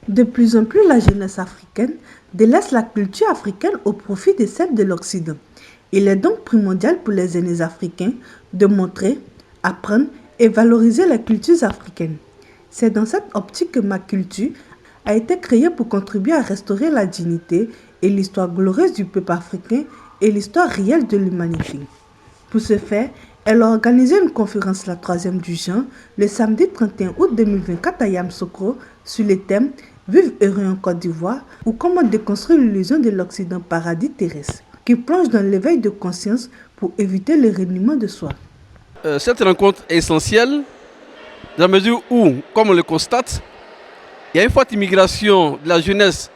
De plus en plus, la jeunesse africaine délaisse la culture africaine au profit de celle de l'Occident. Il est donc primordial pour les aînés africains de montrer, apprendre et valoriser les cultures africaines. C'est dans cette optique que Ma Culture a été créée pour contribuer à restaurer la dignité et l'histoire glorieuse du peuple africain et l'histoire réelle de l'humanité. Pour ce faire, elle a organisé une conférence, la troisième du genre, le samedi 31 août 2024 à Yamoussoukro sur le thème « Vivre heureux en Côte d'Ivoire » ou comment déconstruire l'illusion de l'Occident paradis terrestre, qui plonge dans l'éveil de conscience pour éviter le reniement de soi. Cette rencontre est essentielle dans la mesure où, comme on le constate, il y a une forte immigration de la jeunesse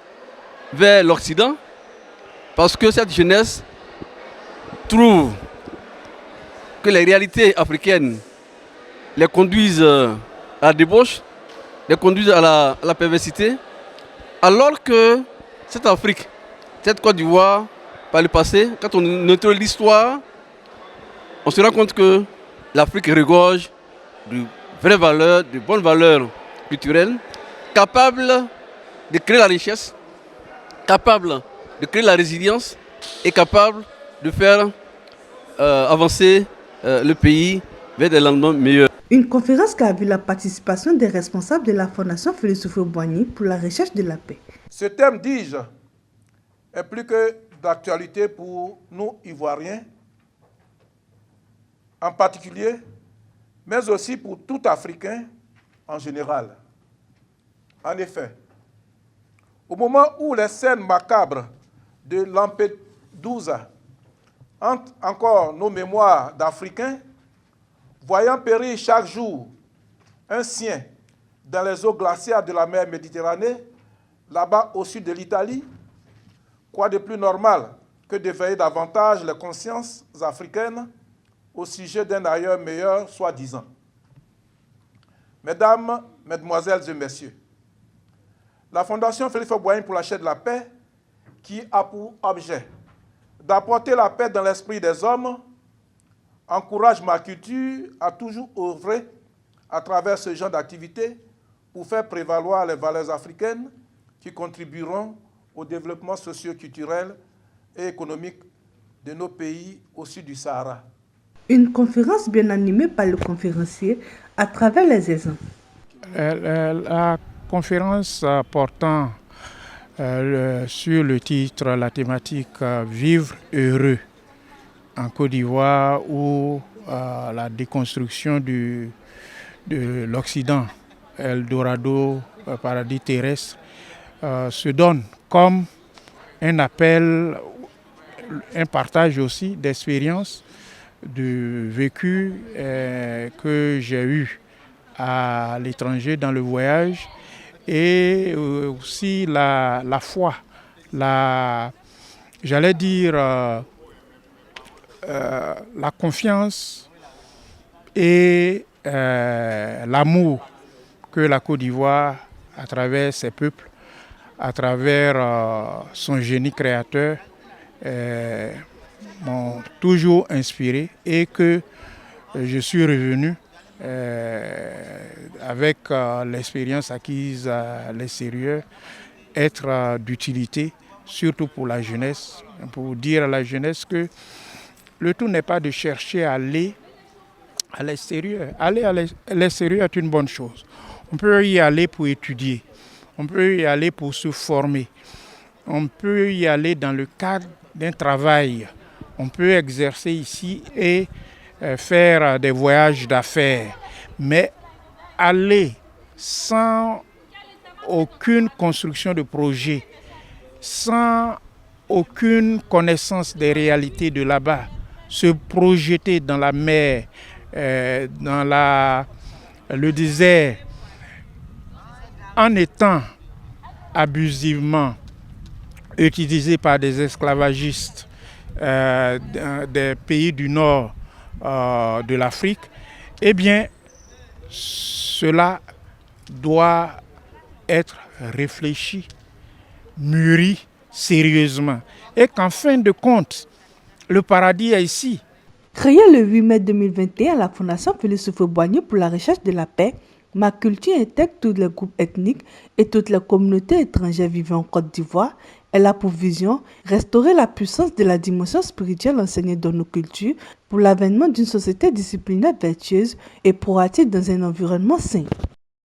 vers l'Occident parce que cette jeunesse trouve que les réalités africaines les conduisent à la débauche, les conduisent à la perversité, alors que cette Afrique, cette Côte d'Ivoire, par le passé, quand on note l'histoire, on se rend compte que l'Afrique regorge de vraies valeurs, de bonnes valeurs culturelles, capables de créer la richesse, capables de créer la résilience et capables de faire avancer le pays vers des lendemains meilleurs. Une conférence qui a vu la participation des responsables de la Fondation Félix Houphouët-Boigny pour la recherche de la paix. Ce thème, dis-je, est plus que d'actualité pour nous, Ivoiriens, en particulier, mais aussi pour tout Africain en général. En effet, au moment où les scènes macabres de Lampedusa hantent encore nos mémoires d'Africains, voyant périr chaque jour un sien dans les eaux glaciaires de la mer Méditerranée, là-bas au sud de l'Italie, quoi de plus normal que d'éveiller davantage les consciences africaines au sujet d'un ailleurs meilleur, soi-disant. Mesdames, Mesdemoiselles et Messieurs, la Fondation Félix Houphouët-Boigny pour la recherche de la paix, qui a pour objet d'apporter la paix dans l'esprit des hommes, encourage Ma Culture à toujours œuvrer à travers ce genre d'activité pour faire prévaloir les valeurs africaines qui contribueront au développement socio-culturel et économique de nos pays au sud du Sahara. Une conférence bien animée par le conférencier à travers les exemples. La conférence portant sur le titre, la thématique Vivre heureux en Côte d'Ivoire ou la déconstruction de l'Occident, Eldorado, paradis terrestre, se donne comme un appel, un partage aussi d'expériences, de vécu que j'ai eu à l'étranger dans le voyage et aussi la foi, j'allais dire la confiance et l'amour que la Côte d'Ivoire, à travers ses peuples, à travers son génie créateur, m'ont toujours inspiré et que je suis revenu avec l'expérience acquise à l'extérieur, être d'utilité, surtout pour la jeunesse, pour dire à la jeunesse que le tout n'est pas de chercher à aller à l'extérieur. Aller à l'extérieur est une bonne chose. On peut y aller pour étudier, on peut y aller pour se former, on peut y aller dans le cadre d'un travail. On peut exercer ici et faire des voyages d'affaires, mais aller sans aucune construction de projet, sans aucune connaissance des réalités de là-bas, se projeter dans la mer, dans le désert, en étant abusivement utilisé par des esclavagistes des pays du nord de l'Afrique, eh bien, cela doit être réfléchi, mûri sérieusement. Et qu'en fin de compte, le paradis est ici. Créée le 8 mai 2021 à la Fondation Félix Houphouët-Boigny pour la recherche de la paix, Ma culture intègre tous les groupes ethniques et toutes les communautés étrangères vivant en Côte d'Ivoire. Elle a pour vision restaurer la puissance de la dimension spirituelle enseignée dans nos cultures pour l'avènement d'une société disciplinaire vertueuse et proactive dans un environnement sain.